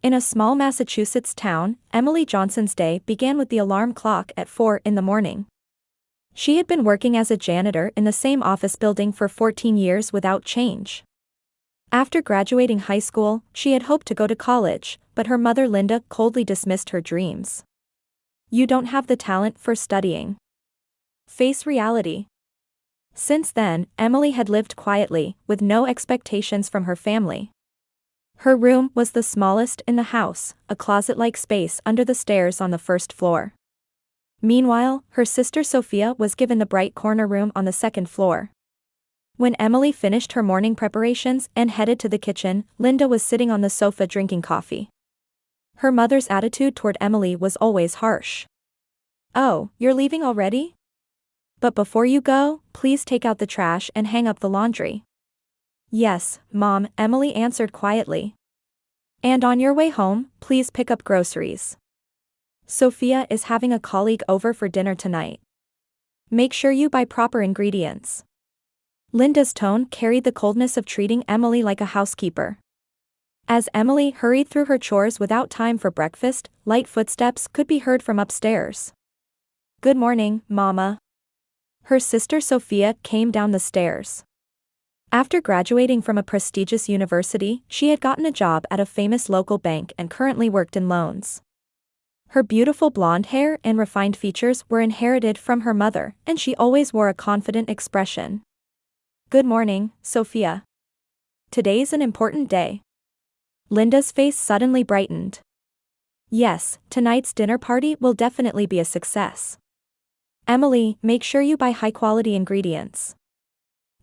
In a small Massachusetts town, Emily Johnson's day began with the alarm clock at 4 in the morning. She had been working as a janitor in the same office building for 14 years without change. After graduating high school, she had hoped to go to college, but her mother Linda coldly dismissed her dreams. "You don't have the talent for studying. Face reality." Since then, Emily had lived quietly, with no expectations from her family. Her room was the smallest in the house, a closet-like space under the stairs on the first floor. Meanwhile, her sister Sophia was given the bright corner room on the second floor. When Emily finished her morning preparations and headed to the kitchen, Linda was sitting on the sofa drinking coffee. Her mother's attitude toward Emily was always harsh. "Oh, you're leaving already? But before you go, please take out the trash and hang up the laundry." "Yes, Mom," Emily answered quietly. "And on your way home, please pick up groceries. Sophia is having a colleague over for dinner tonight. Make sure you buy proper ingredients." Linda's tone carried the coldness of treating Emily like a housekeeper. As Emily hurried through her chores without time for breakfast, light footsteps could be heard from upstairs. "Good morning, Mama." Her sister Sophia came down the stairs. After graduating from a prestigious university, she had gotten a job at a famous local bank and currently worked in loans. Her beautiful blonde hair and refined features were inherited from her mother, and she always wore a confident expression. "Good morning, Sophia. Today's an important day." Linda's face suddenly brightened. "Yes, tonight's dinner party will definitely be a success. Emily, make sure you buy high-quality ingredients.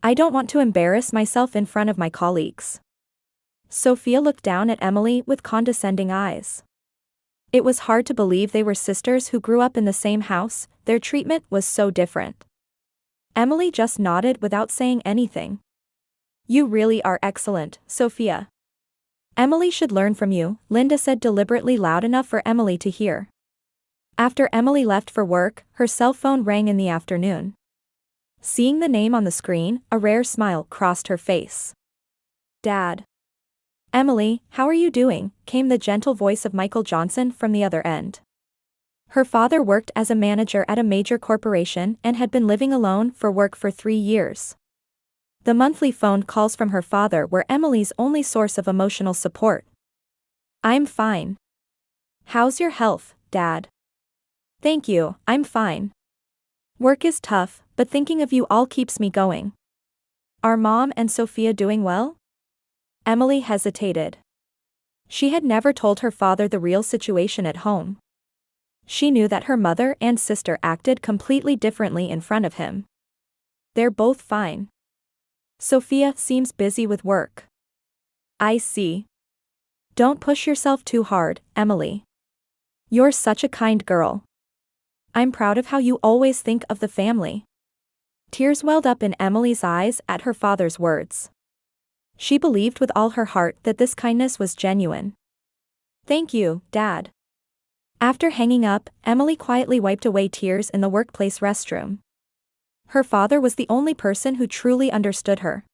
I don't want to embarrass myself in front of my colleagues." Sophia looked down at Emily with condescending eyes. It was hard to believe they were sisters who grew up in the same house. Their treatment was so different. Emily just nodded without saying anything. "You really are excellent, Sophia. Emily should learn from you," Linda said deliberately loud enough for Emily to hear. After Emily left for work, her cell phone rang in the afternoon. Seeing the name on the screen, a rare smile crossed her face. "Dad." "Emily, how are you doing?" came the gentle voice of Michael Johnson from the other end. Her father worked as a manager at a major corporation and had been living alone for work for 3 years. The monthly phone calls from her father were Emily's only source of emotional support. "I'm fine. How's your health, Dad?" "Thank you, I'm fine. Work is tough, but thinking of you all keeps me going." "Are Mom and Sophia doing well?" Emily hesitated. She had never told her father the real situation at home. She knew that her mother and sister acted completely differently in front of him. "They're both fine. Sophia seems busy with work." "I see. Don't push yourself too hard, Emily. You're such a kind girl. I'm proud of how you always think of the family." Tears welled up in Emily's eyes at her father's words. She believed with all her heart that this kindness was genuine. "Thank you, Dad." After hanging up, Emily quietly wiped away tears in the workplace restroom. Her father was the only person who truly understood her.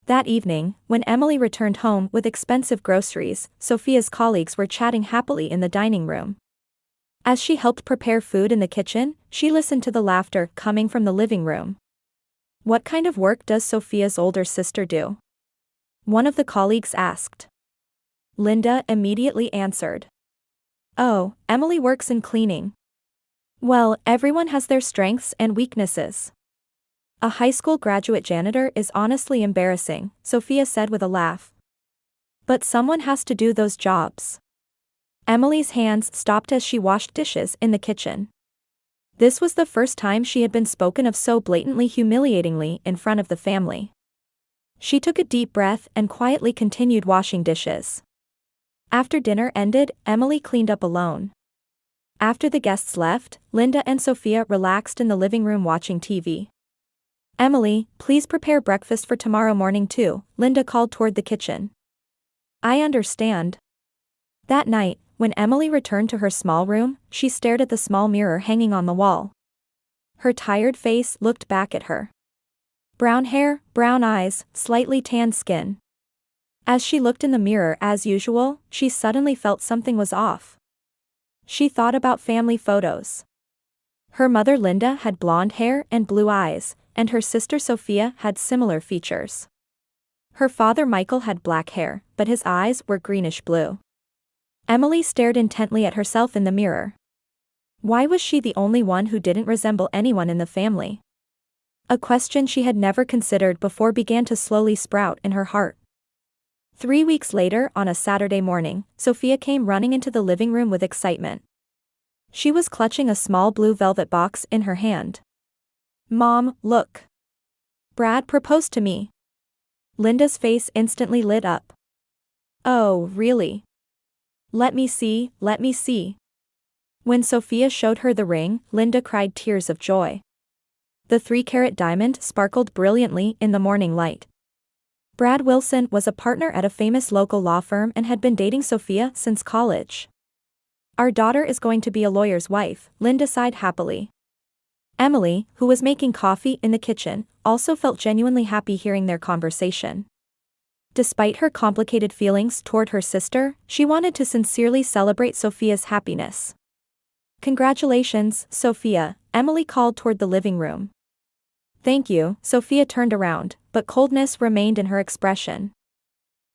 That evening, when Emily returned home with expensive groceries, Sophia's colleagues were chatting happily in the dining room. As she helped prepare food in the kitchen, she listened to the laughter coming from the living room. "What kind of work does Sophia's older sister do?" one of the colleagues asked. Linda immediately answered. "Oh, Emily works in cleaning." "Well, everyone has their strengths and weaknesses. A high school graduate janitor is honestly embarrassing," Sophia said with a laugh. "But someone has to do those jobs." Emily's hands stopped as she washed dishes in the kitchen. This was the first time she had been spoken of so blatantly humiliatingly in front of the family. She took a deep breath and quietly continued washing dishes. After dinner ended, Emily cleaned up alone. After the guests left, Linda and Sophia relaxed in the living room watching TV. "Emily, please prepare breakfast for tomorrow morning too," Linda called toward the kitchen. "I understand." That night, when Emily returned to her small room, she stared at the small mirror hanging on the wall. Her tired face looked back at her. Brown hair, brown eyes, slightly tanned skin. As she looked in the mirror as usual, she suddenly felt something was off. She thought about family photos. Her mother Linda had blonde hair and blue eyes, and her sister Sophia had similar features. Her father Michael had black hair, but his eyes were greenish-blue. Emily stared intently at herself in the mirror. Why was she the only one who didn't resemble anyone in the family? A question she had never considered before began to slowly sprout in her heart. 3 weeks later, on a Saturday morning, Sophia came running into the living room with excitement. She was clutching a small blue velvet box in her hand. "Mom, look. Brad proposed to me." Linda's face instantly lit up. "Oh, really? Let me see, let me see." When Sophia showed her the ring, Linda cried tears of joy. The 3-carat diamond sparkled brilliantly in the morning light. Brad Wilson was a partner at a famous local law firm and had been dating Sophia since college. "Our daughter is going to be a lawyer's wife," Linda sighed happily. Emily, who was making coffee in the kitchen, also felt genuinely happy hearing their conversation. Despite her complicated feelings toward her sister, she wanted to sincerely celebrate Sophia's happiness. "Congratulations, Sophia," Emily called toward the living room. "Thank you," Sophia turned around, but coldness remained in her expression.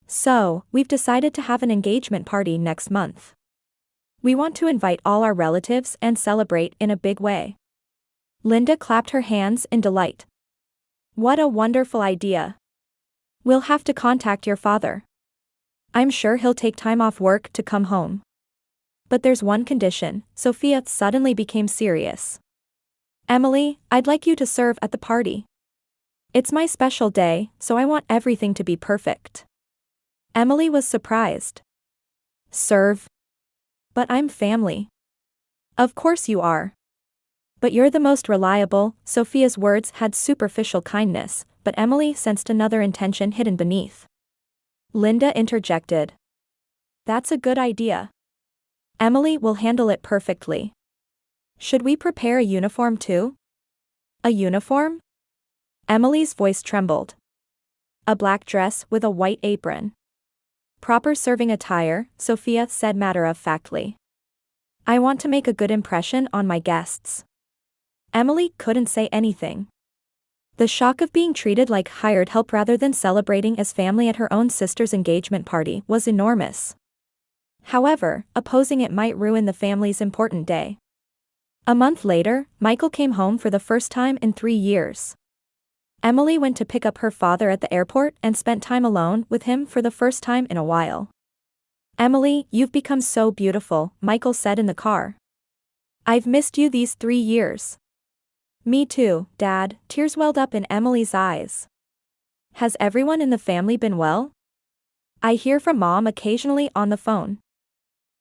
"So, we've decided to have an engagement party next month. We want to invite all our relatives and celebrate in a big way." Linda clapped her hands in delight. "What a wonderful idea. We'll have to contact your father. I'm sure he'll take time off work to come home. But there's one condition." Sophia suddenly became serious. "Emily, I'd like you to serve at the party. It's my special day, so I want everything to be perfect." Emily was surprised. "Serve? But I'm family." "Of course you are. But you're the most reliable." Sophia's words had superficial kindness, but Emily sensed another intention hidden beneath. Linda interjected. "That's a good idea. Emily will handle it perfectly. Should we prepare a uniform too?" "A uniform?" Emily's voice trembled. "A black dress with a white apron. Proper serving attire," Sophia said matter-of-factly. "I want to make a good impression on my guests." Emily couldn't say anything. The shock of being treated like hired help rather than celebrating as family at her own sister's engagement party was enormous. However, opposing it might ruin the family's important day. A month later, Michael came home for the first time in 3 years. Emily went to pick up her father at the airport and spent time alone with him for the first time in a while. "Emily, you've become so beautiful," Michael said in the car. "I've missed you these 3 years." "Me too, Dad," tears welled up in Emily's eyes. "Has everyone in the family been well? I hear from Mom occasionally on the phone."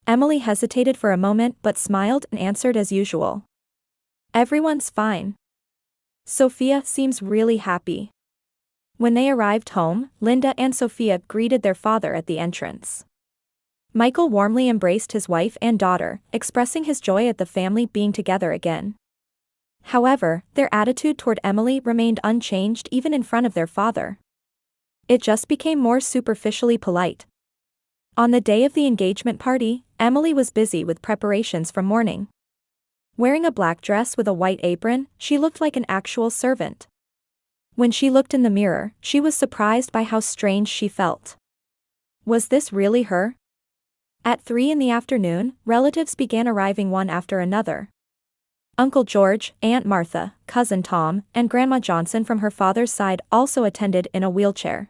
Emily hesitated for a moment but smiled and answered as usual. "Everyone's fine. Sophia seems really happy." When they arrived home, Linda and Sophia greeted their father at the entrance. Michael warmly embraced his wife and daughter, expressing his joy at the family being together again. However, their attitude toward Emily remained unchanged even in front of their father. It just became more superficially polite. On the day of the engagement party, Emily was busy with preparations from morning. Wearing a black dress with a white apron, she looked like an actual servant. When she looked in the mirror, she was surprised by how strange she felt. Was this really her? At 3 in the afternoon, relatives began arriving one after another. Uncle George, Aunt Martha, Cousin Tom, and Grandma Johnson from her father's side also attended in a wheelchair.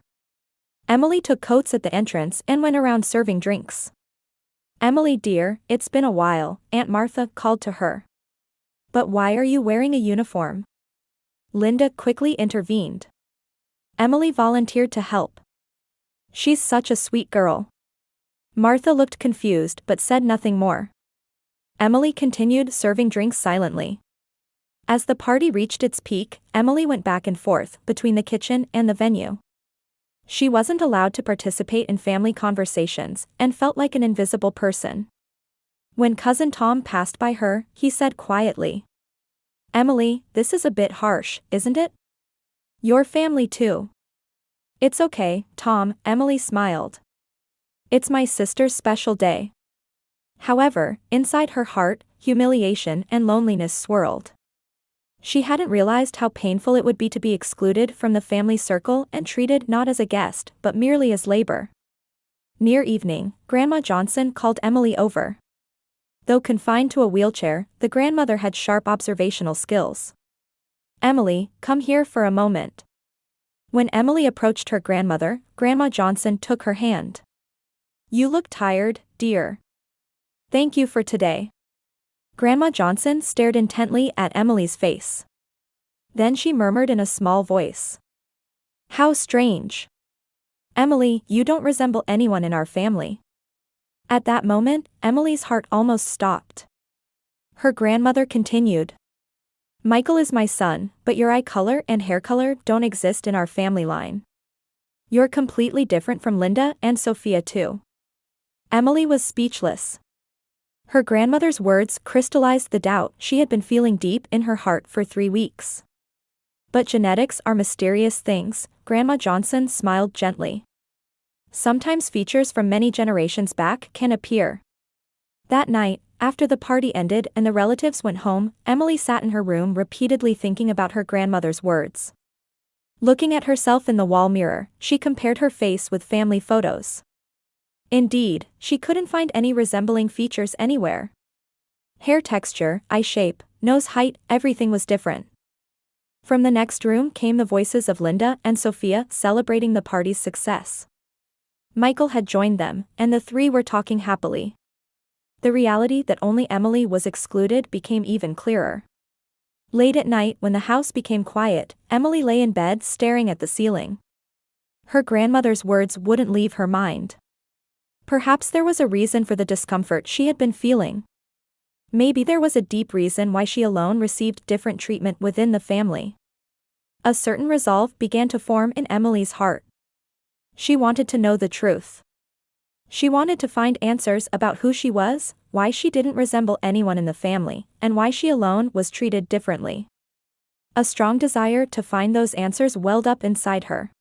Emily took coats at the entrance and went around serving drinks. "Emily dear, it's been a while," Aunt Martha called to her. "But why are you wearing a uniform?" Linda quickly intervened. Emily volunteered to help. "She's such a sweet girl." Martha looked confused but said nothing more. Emily continued serving drinks silently. As the party reached its peak, Emily went back and forth between the kitchen and the venue. She wasn't allowed to participate in family conversations and felt like an invisible person. When Cousin Tom passed by her, he said quietly, "Emily, this is a bit harsh, isn't it? Your family too." "It's okay, Tom," Emily smiled. It's my sister's special day. However, inside her heart, humiliation and loneliness swirled. She hadn't realized how painful it would be to be excluded from the family circle and treated not as a guest but merely as labor. Near evening, Grandma Johnson called Emily over. Though confined to a wheelchair, the grandmother had sharp observational skills. "Emily, come here for a moment." When Emily approached her grandmother, Grandma Johnson took her hand. "You look tired, dear. Thank you for today." Grandma Johnson stared intently at Emily's face. Then she murmured in a small voice. "How strange. Emily, you don't resemble anyone in our family." At that moment, Emily's heart almost stopped. Her grandmother continued. "Michael is my son, but your eye color and hair color don't exist in our family line. You're completely different from Linda and Sophia too." Emily was speechless. Her grandmother's words crystallized the doubt she had been feeling deep in her heart for 3 weeks. "But genetics are mysterious things," Grandma Johnson smiled gently. "Sometimes features from many generations back can appear." That night, after the party ended and the relatives went home, Emily sat in her room repeatedly thinking about her grandmother's words. Looking at herself in the wall mirror, she compared her face with family photos. Indeed, she couldn't find any resembling features anywhere. Hair texture, eye shape, nose height, everything was different. From the next room came the voices of Linda and Sophia celebrating the party's success. Michael had joined them, and the three were talking happily. The reality that only Emily was excluded became even clearer. Late at night when the house became quiet, Emily lay in bed staring at the ceiling. Her grandmother's words wouldn't leave her mind. Perhaps there was a reason for the discomfort she had been feeling. Maybe there was a deep reason why she alone received different treatment within the family. A certain resolve began to form in Emily's heart. She wanted to know the truth. She wanted to find answers about who she was, why she didn't resemble anyone in the family, and why she alone was treated differently. A strong desire to find those answers welled up inside her.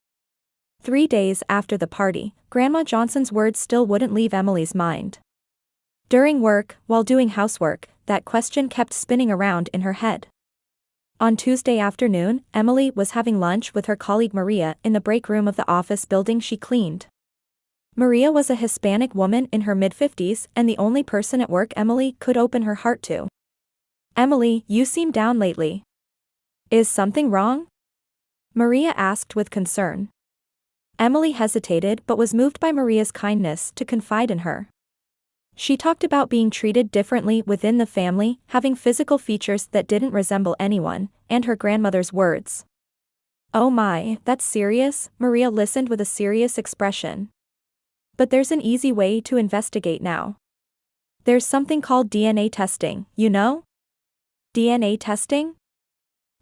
3 days after the party, Grandma Johnson's words still wouldn't leave Emily's mind. During work, while doing housework, that question kept spinning around in her head. On Tuesday afternoon, Emily was having lunch with her colleague Maria in the break room of the office building she cleaned. Maria was a Hispanic woman in her mid-50s and the only person at work Emily could open her heart to. "Emily, you seem down lately. Is something wrong?" Maria asked with concern. Emily hesitated but was moved by Maria's kindness to confide in her. She talked about being treated differently within the family, having physical features that didn't resemble anyone, and her grandmother's words. "Oh my, that's serious?" Maria listened with a serious expression. "But there's an easy way to investigate now. There's something called DNA testing, you know?" "DNA testing?"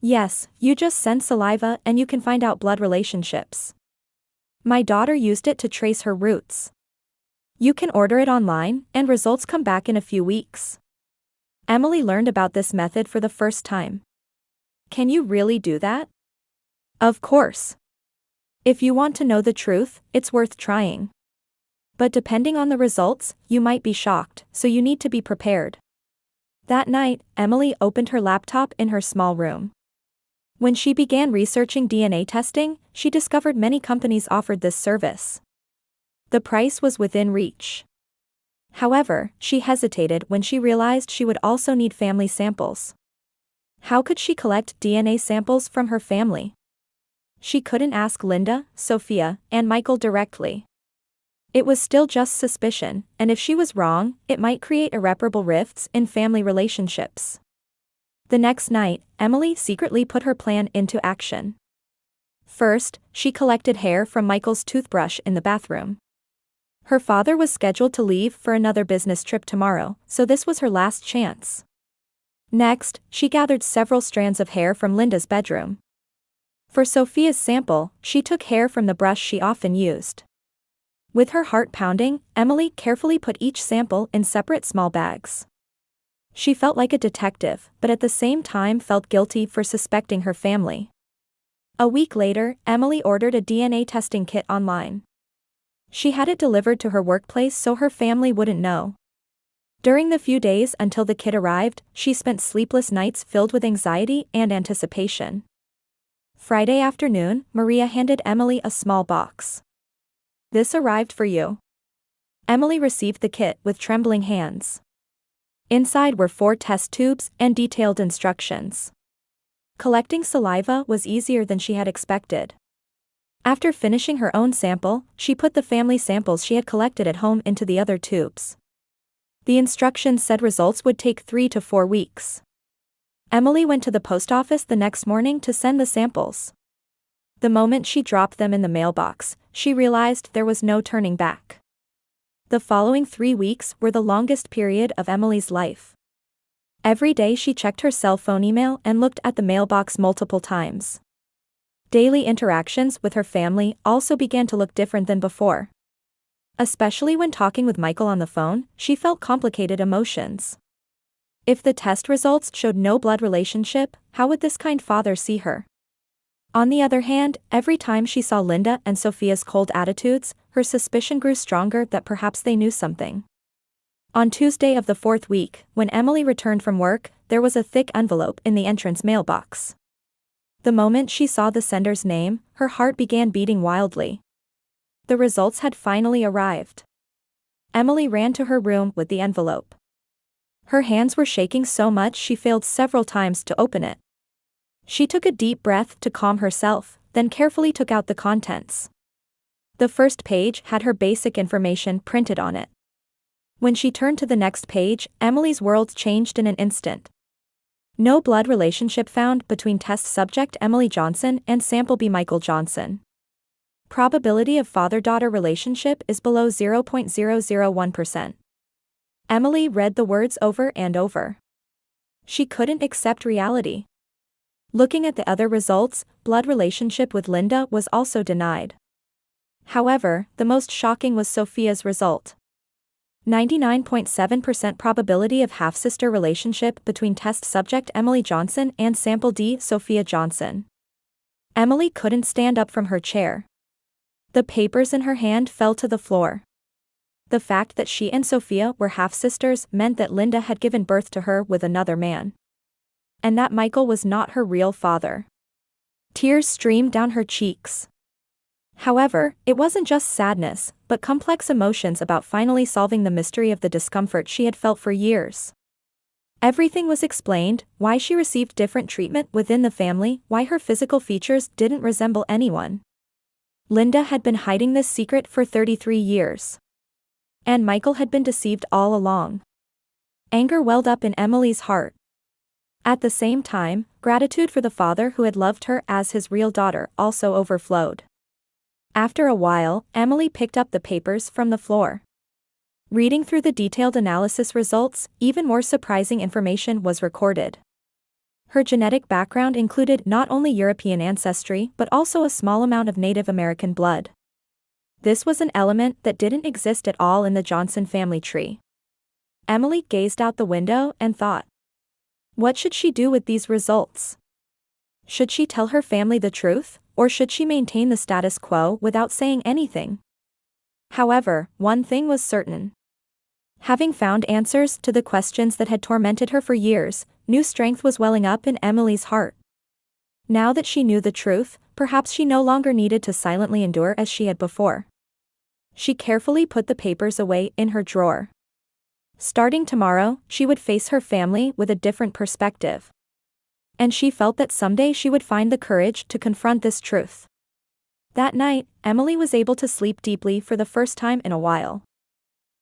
"Yes, you just send saliva and you can find out blood relationships. My daughter used it to trace her roots. You can order it online, and results come back in a few weeks." Emily learned about this method for the first time. "Can you really do that?" "Of course. If you want to know the truth, it's worth trying. But depending on the results, you might be shocked, so you need to be prepared." That night, Emily opened her laptop in her small room. When she began researching DNA testing, she discovered many companies offered this service. The price was within reach. However, she hesitated when she realized she would also need family samples. How could she collect DNA samples from her family? She couldn't ask Linda, Sophia, and Michael directly. It was still just suspicion, and if she was wrong, it might create irreparable rifts in family relationships. The next night, Emily secretly put her plan into action. First, she collected hair from Michael's toothbrush in the bathroom. Her father was scheduled to leave for another business trip tomorrow, so this was her last chance. Next, she gathered several strands of hair from Linda's bedroom. For Sophia's sample, she took hair from the brush she often used. With her heart pounding, Emily carefully put each sample in separate small bags. She felt like a detective, but at the same time felt guilty for suspecting her family. A week later, Emily ordered a DNA testing kit online. She had it delivered to her workplace so her family wouldn't know. During the few days until the kit arrived, she spent sleepless nights filled with anxiety and anticipation. Friday afternoon, Maria handed Emily a small box. "This arrived for you." Emily received the kit with trembling hands. Inside were 4 test tubes and detailed instructions. Collecting saliva was easier than she had expected. After finishing her own sample, she put the family samples she had collected at home into the other tubes. The instructions said results would take 3 to 4 weeks. Emily went to the post office the next morning to send the samples. The moment she dropped them in the mailbox, she realized there was no turning back. The following 3 weeks were the longest period of Emily's life. Every day she checked her cell phone email and looked at the mailbox multiple times. Daily interactions with her family also began to look different than before. Especially when talking with Michael on the phone, she felt complicated emotions. If the test results showed no blood relationship, how would this kind father see her? On the other hand, every time she saw Linda and Sophia's cold attitudes, her suspicion grew stronger that perhaps they knew something. On Tuesday of the 4th week, when Emily returned from work, there was a thick envelope in the entrance mailbox. The moment she saw the sender's name, her heart began beating wildly. The results had finally arrived. Emily ran to her room with the envelope. Her hands were shaking so much she failed several times to open it. She took a deep breath to calm herself, then carefully took out the contents. The first page had her basic information printed on it. When she turned to the next page, Emily's world changed in an instant. No blood relationship found between test subject Emily Johnson and sample B Michael Johnson. Probability of father-daughter relationship is below 0.001%. Emily read the words over and over. She couldn't accept reality. Looking at the other results, blood relationship with Linda was also denied. However, the most shocking was Sophia's result. 99.7% probability of half-sister relationship between test subject Emily Johnson and sample D Sophia Johnson. Emily couldn't stand up from her chair. The papers in her hand fell to the floor. The fact that she and Sophia were half-sisters meant that Linda had given birth to her with another man. And that Michael was not her real father. Tears streamed down her cheeks. However, it wasn't just sadness, but complex emotions about finally solving the mystery of the discomfort she had felt for years. Everything was explained: why she received different treatment within the family, why her physical features didn't resemble anyone. Linda had been hiding this secret for 33 years. And Michael had been deceived all along. Anger welled up in Emily's heart. At the same time, gratitude for the father who had loved her as his real daughter also overflowed. After a while, Emily picked up the papers from the floor. Reading through the detailed analysis results, even more surprising information was recorded. Her genetic background included not only European ancestry but also a small amount of Native American blood. This was an element that didn't exist at all in the Johnson family tree. Emily gazed out the window and thought, what should she do with these results? Should she tell her family the truth, or should she maintain the status quo without saying anything? However, one thing was certain. Having found answers to the questions that had tormented her for years, new strength was welling up in Emily's heart. Now that she knew the truth, perhaps she no longer needed to silently endure as she had before. She carefully put the papers away in her drawer. Starting tomorrow, she would face her family with a different perspective. And she felt that someday she would find the courage to confront this truth. That night, Emily was able to sleep deeply for the first time in a while.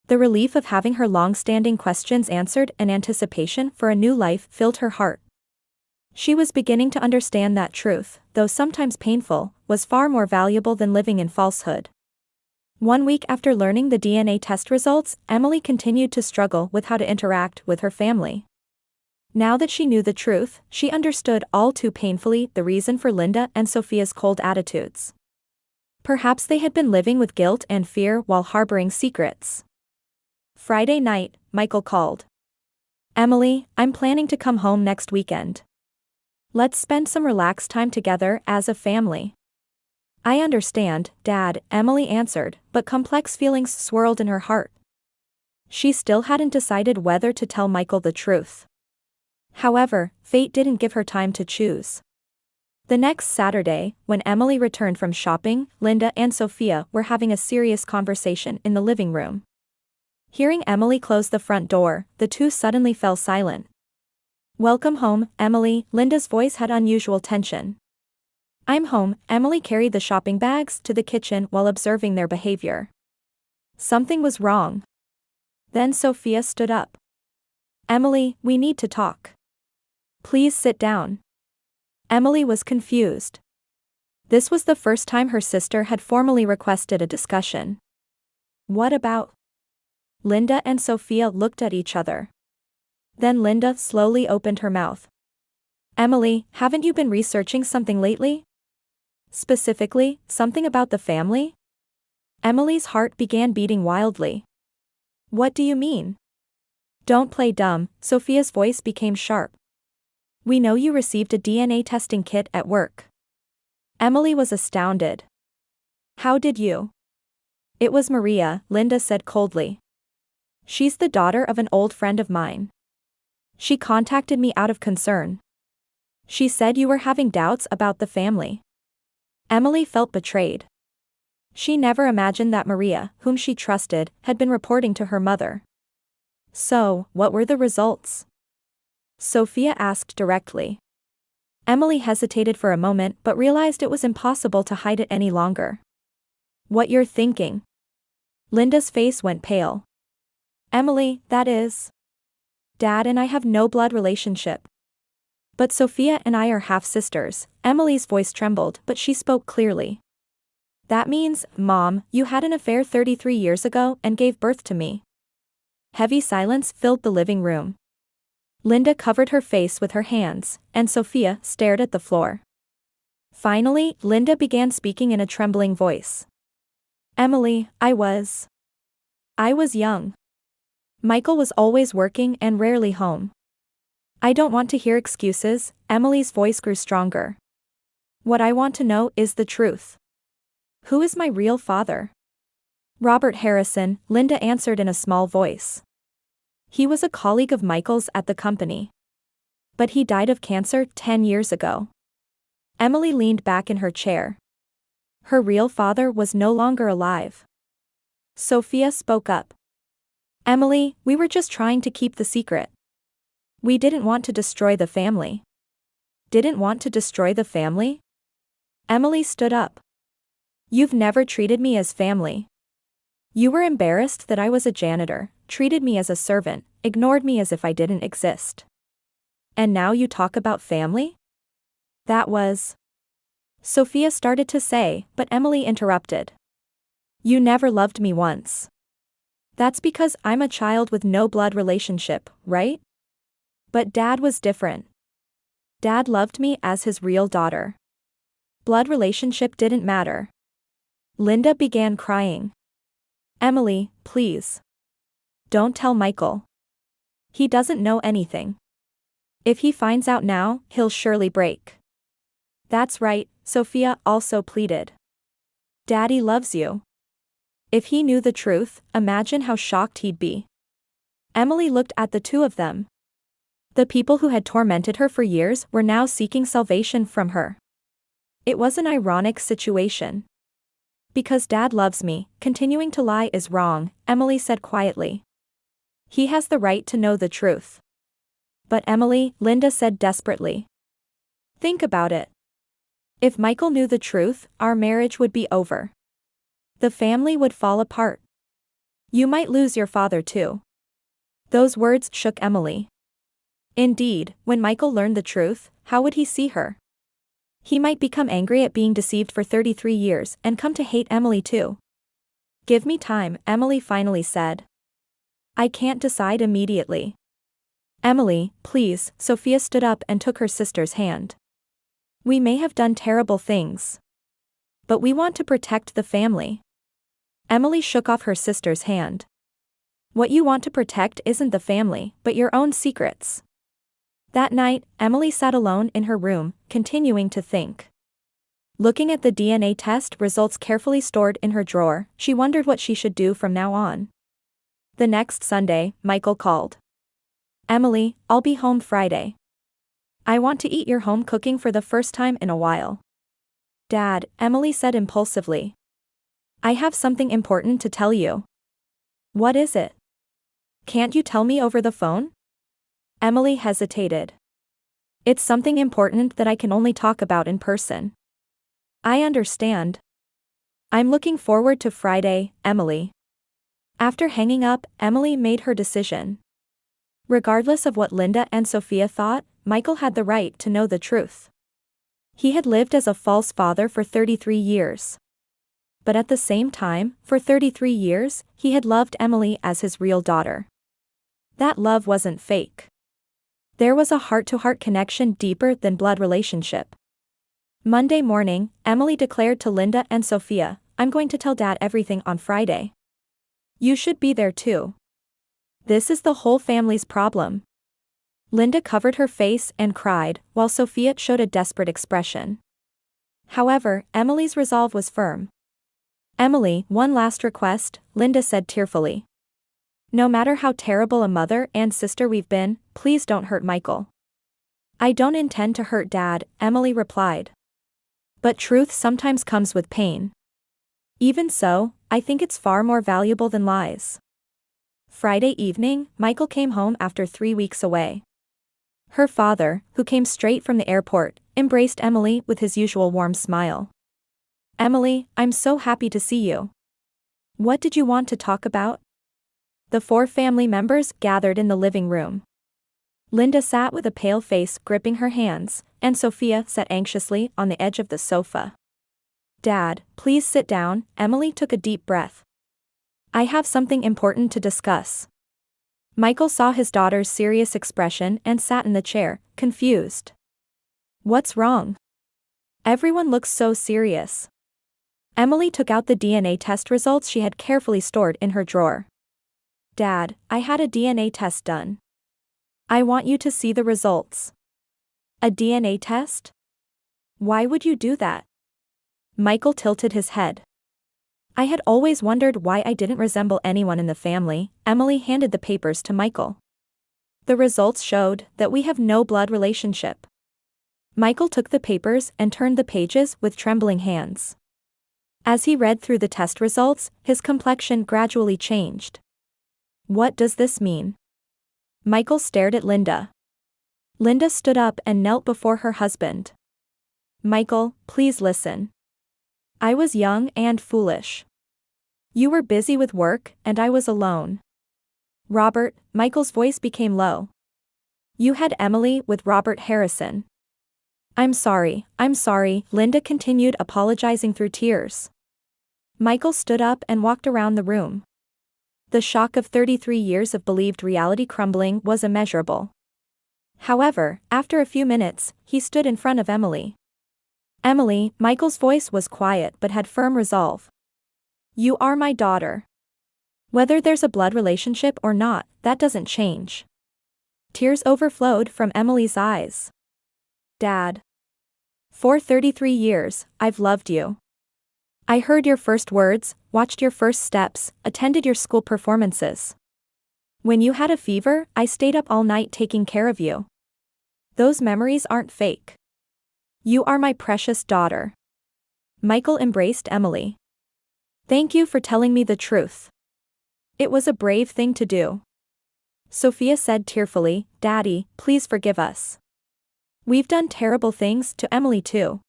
The relief of having her long-standing questions answered and anticipation for a new life filled her heart. She was beginning to understand that truth, though sometimes painful, was far more valuable than living in falsehood. 1 week after learning the DNA test results, Emily continued to struggle with how to interact with her family. Now that she knew the truth, she understood all too painfully the reason for Linda and Sophia's cold attitudes. Perhaps they had been living with guilt and fear while harboring secrets. Friday night, Michael called. "Emily, I'm planning to come home next weekend. Let's spend some relaxed time together as a family." I understand, Dad, Emily answered, but complex feelings swirled in her heart. She still hadn't decided whether to tell Michael the truth. However, fate didn't give her time to choose. The next Saturday, when Emily returned from shopping, Linda and Sophia were having a serious conversation in the living room. Hearing Emily close the front door, the two suddenly fell silent. "Welcome home, Emily," Linda's voice had unusual tension. "I'm home." Emily carried the shopping bags to the kitchen while observing their behavior. Something was wrong. Then Sophia stood up. "Emily, we need to talk. Please sit down." Emily was confused. This was the first time her sister had formally requested a discussion. "What about?" Linda and Sophia looked at each other. Then Linda slowly opened her mouth. "Emily, haven't you been researching something lately? Specifically, something about the family?" Emily's heart began beating wildly. "What do you mean?" "Don't play dumb," Sophia's voice became sharp. "We know you received a DNA testing kit at work." Emily was astounded. "How did you?" "It was Maria," Linda said coldly. "She's the daughter of an old friend of mine. She contacted me out of concern. She said you were having doubts about the family." Emily felt betrayed. She never imagined that Maria, whom she trusted, had been reporting to her mother. "So, what were the results?" Sophia asked directly. Emily hesitated for a moment but realized it was impossible to hide it any longer. "What you're thinking." Linda's face went pale. "Emily, that is. Dad and I have no blood relationship. But Sophia and I are half-sisters." Emily's voice trembled but she spoke clearly. "That means, Mom, you had an affair 33 years ago and gave birth to me." Heavy silence filled the living room. Linda covered her face with her hands, and Sophia stared at the floor. Finally, Linda began speaking in a trembling voice. "Emily, I was young. Michael was always working and rarely home. I don't want to hear excuses." Emily's voice grew stronger. "What I want to know is the truth. Who is my real father?" "Robert Harrison," Linda answered in a small voice. "He was a colleague of Michael's at the company. But he died of cancer 10 years ago." Emily leaned back in her chair. Her real father was no longer alive. Sophia spoke up. "Emily, we were just trying to keep the secret. We didn't want to destroy the family." "Didn't want to destroy the family?" Emily stood up. "You've never treated me as family. You were embarrassed that I was a janitor, treated me as a servant, ignored me as if I didn't exist. And now you talk about family?" "That was..." Sophia started to say, but Emily interrupted. "You never loved me once. That's because I'm a child with no blood relationship, right? But Dad was different. Dad loved me as his real daughter. Blood relationship didn't matter." Linda began crying. "Emily, please. Don't tell Michael. He doesn't know anything. If he finds out now, he'll surely break." "That's right," Sophia also pleaded. "Daddy loves you. If he knew the truth, imagine how shocked he'd be." Emily looked at the two of them. The people who had tormented her for years were now seeking salvation from her. It was an ironic situation. "Because Dad loves me, continuing to lie is wrong," Emily said quietly. "He has the right to know the truth." "But Emily," Linda said desperately. "Think about it. If Michael knew the truth, our marriage would be over. The family would fall apart. You might lose your father too." Those words shook Emily. Indeed, when Michael learned the truth, how would he see her? He might become angry at being deceived for 33 years and come to hate Emily too. "Give me time," Emily finally said. "I can't decide immediately." "Emily, please," Sophia stood up and took her sister's hand. "We may have done terrible things. But we want to protect the family." Emily shook off her sister's hand. "What you want to protect isn't the family, but your own secrets." That night, Emily sat alone in her room, continuing to think. Looking at the DNA test results carefully stored in her drawer, she wondered what she should do from now on. The next Sunday, Michael called. "Emily, I'll be home Friday. I want to eat your home cooking for the first time in a while." "Dad," Emily said impulsively. "I have something important to tell you." "What is it? Can't you tell me over the phone?" Emily hesitated. "It's something important that I can only talk about in person." "I understand. I'm looking forward to Friday, Emily." After hanging up, Emily made her decision. Regardless of what Linda and Sophia thought, Michael had the right to know the truth. He had lived as a false father for 33 years. But at the same time, for 33 years, he had loved Emily as his real daughter. That love wasn't fake. There was a heart-to-heart connection deeper than blood relationship. Monday morning, Emily declared to Linda and Sophia, "I'm going to tell Dad everything on Friday. You should be there too. This is the whole family's problem." Linda covered her face and cried, while Sophia showed a desperate expression. However, Emily's resolve was firm. "Emily, one last request," Linda said tearfully. "No matter how terrible a mother and sister we've been, please don't hurt Michael." "I don't intend to hurt Dad," Emily replied. "But truth sometimes comes with pain. Even so, I think it's far more valuable than lies." Friday evening, Michael came home after 3 weeks away. Her father, who came straight from the airport, embraced Emily with his usual warm smile. "Emily, I'm so happy to see you. What did you want to talk about?" The 4 family members gathered in the living room. Linda sat with a pale face gripping her hands, and Sophia sat anxiously on the edge of the sofa. "Dad, please sit down," Emily took a deep breath. "I have something important to discuss." Michael saw his daughter's serious expression and sat in the chair, confused. "What's wrong? Everyone looks so serious." Emily took out the DNA test results she had carefully stored in her drawer. "Dad, I had a DNA test done. I want you to see the results." "A DNA test? Why would you do that?" Michael tilted his head. "I had always wondered why I didn't resemble anyone in the family." Emily handed the papers to Michael. "The results showed that we have no blood relationship." Michael took the papers and turned the pages with trembling hands. As he read through the test results, his complexion gradually changed. "What does this mean?" Michael stared at Linda. Linda stood up and knelt before her husband. "Michael, please listen. I was young and foolish. You were busy with work, and I was alone. Robert," Michael's voice became low. "You had Emily with Robert Harrison." I'm sorry," Linda continued, apologizing through tears. Michael stood up and walked around the room. The shock of 33 years of believed reality crumbling was immeasurable. However, after a few minutes, he stood in front of Emily. "Emily," Michael's voice was quiet but had firm resolve. "You are my daughter. Whether there's a blood relationship or not, that doesn't change." Tears overflowed from Emily's eyes. "Dad. For 33 years, I've loved you. I heard your first words, watched your first steps, attended your school performances. When you had a fever, I stayed up all night taking care of you. Those memories aren't fake. You are my precious daughter." Michael embraced Emily. "Thank you for telling me the truth. It was a brave thing to do." Sophia said tearfully, "Daddy, please forgive us. We've done terrible things to Emily too."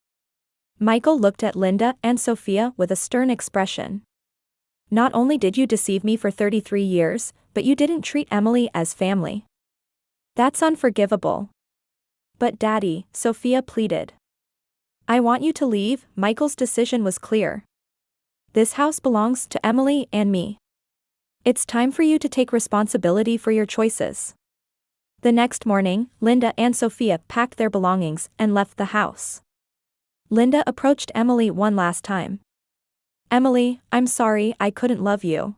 Michael looked at Linda and Sophia with a stern expression. "Not only did you deceive me for 33 years, but you didn't treat Emily as family. That's unforgivable." "But Daddy," Sophia pleaded. "I want you to leave." Michael's decision was clear. "This house belongs to Emily and me. It's time for you to take responsibility for your choices." The next morning, Linda and Sophia packed their belongings and left the house. Linda approached Emily one last time. "Emily, I'm sorry I couldn't love you.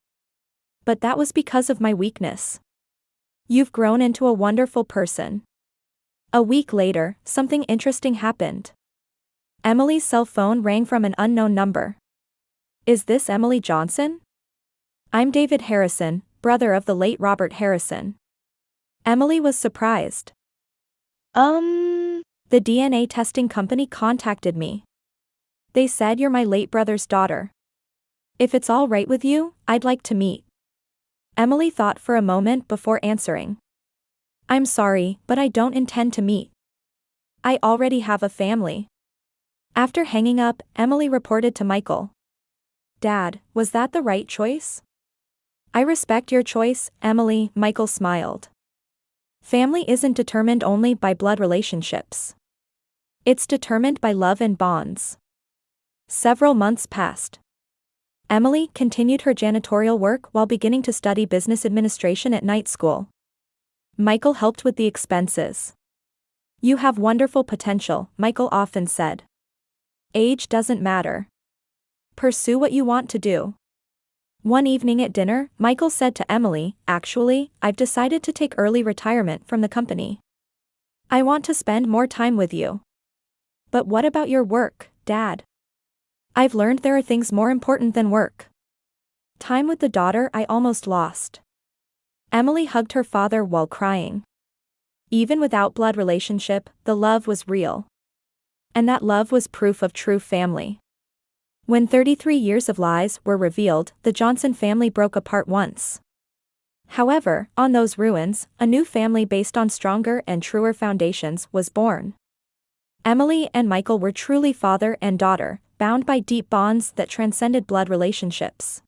But that was because of my weakness. You've grown into a wonderful person." A week later, something interesting happened. Emily's cell phone rang from an unknown number. Is this Emily Johnson? I'm David Harrison, brother of the late Robert Harrison. Emily was surprised. The DNA testing company contacted me. They said you're my late brother's daughter. If it's all right with you, I'd like to meet. Emily thought for a moment before answering. I'm sorry, but I don't intend to meet. I already have a family. After hanging up, Emily reported to Michael. Dad, was that the right choice? I respect your choice, Emily, Michael smiled. Family isn't determined only by blood relationships. It's determined by love and bonds. Several months passed. Emily continued her janitorial work while beginning to study business administration at night school. Michael helped with the expenses. You have wonderful potential, Michael often said. Age doesn't matter. Pursue what you want to do. One evening at dinner, Michael said to Emily, actually, I've decided to take early retirement from the company. I want to spend more time with you. But what about your work, Dad? I've learned there are things more important than work. Time with the daughter I almost lost. Emily hugged her father while crying. Even without blood relationship, the love was real. And that love was proof of true family. When 33 years of lies were revealed, the Johnson family broke apart once. However, on those ruins, a new family based on stronger and truer foundations was born. Emily and Michael were truly father and daughter, bound by deep bonds that transcended blood relationships.